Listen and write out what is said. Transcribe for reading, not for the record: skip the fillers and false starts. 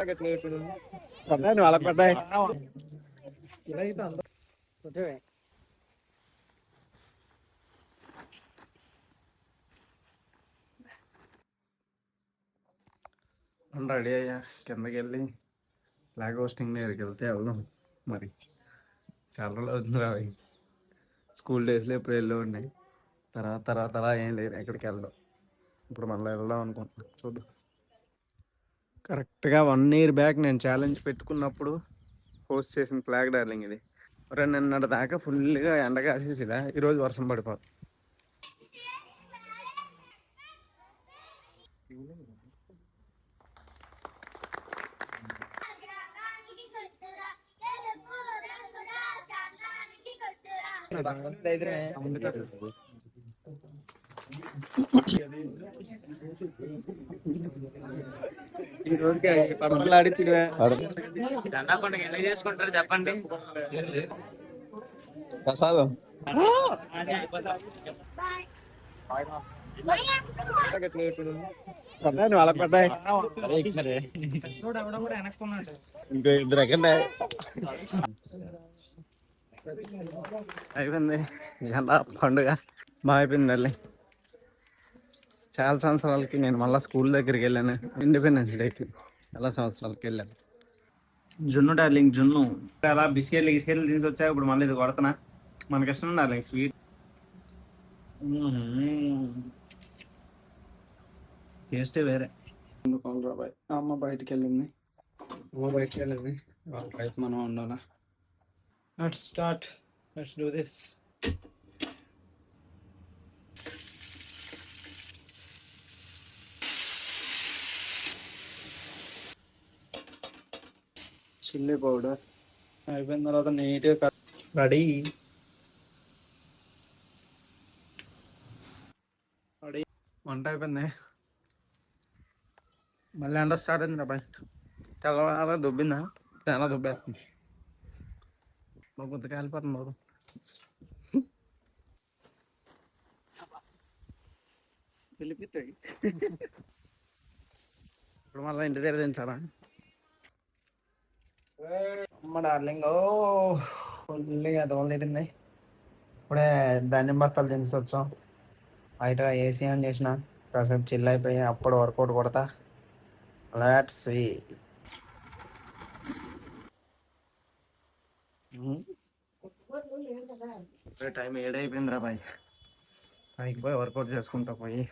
నువ్వు అలా పడ్డాయి రెడీ అయ్యా కిందకి వెళ్ళి ఫ్లాగ్ హోస్టింగ్ దగ్గరికి వెళ్దాం మరి. చాలా రోజులు అవుతుంది అవి. స్కూల్ డేస్లో ఎప్పుడు వెళ్ళి ఉన్నాయి. తర్వాత అలా ఏం లేదు ఎక్కడికి వెళ్ళడం. ఇప్పుడు మళ్ళీ వెళ్దాం అనుకుంటున్నాను, చూద్దాం. కరెక్ట్గా 1 year బ్యాక్ నేను ఛాలెంజ్ పెట్టుకున్నప్పుడు పోస్ట్ చేసిన ఫ్లాగ్ డార్లింగ్ ఇది. నిన్నటి దాకా ఫుల్గా ఎండ కాసేసిదా, ఈరోజు వర్షం పడిపోతుంది. ఈ రోజుకి పండుగ ఎలా చేసుకుంటారు చెప్పండి. ప్రసాదం నువ్వు అలా పడ్డాయి ఇంకో 2 ఎక్కండి. అయిపోయింది చాలా పండుగ బాగా అయిపోయింది వెళ్ళి. చాలా సంవత్సరాలకి నేను మళ్ళీ స్కూల్ దగ్గరికి వెళ్ళాను. ఇండిపెండెన్స్ డేకి చాలా సంవత్సరాలకి వెళ్ళాను. జున్ను డార్లింగ్ జున్ను అలా బిస్కెట్లు తీసుకొచ్చా. ఇప్పుడు మళ్ళీ ఇది కొడుతున్నా. మనకి ఇష్టం డార్లింగ్ స్వీట్. టేస్టే వేరే. బాయ్ అమ్మ బయటికి వెళ్ళింది. రైస్ మనం వండాలా. Let's start. Let's do this. Chilli powder అయిపోయిన తర్వాత నీట్గా రెడీ. వంట అయిపోయింది. మళ్ళీ ఎండ స్టార్ట్ అయింది అబ్బాయి. తెల్లవారు దుబ్బిందా, చాలా దుబ్బేస్తుంది. మా గుంత కాలిపోతుంది బాబు. వెళ్ళిపోతాయి. ఇప్పుడు మళ్ళీ ఇంటి దగ్గర దించాలా. అమ్మ డార్లింగ్ ఫుల్గా దోవలు తిరిగింది. ఇప్పుడే ధాన్యం బస్తాలు దించి వచ్చాం. బయట ఏసీ ఆన్ చేసిన, కాసేపు చిల్ అయిపోయి అప్పుడు వర్కౌట్ కొడతా. Let's see. టైం 7 అయిపోయిందిరా బాయ్. పైకి పోయి వర్కౌట్ చేసుకుంటా పోయి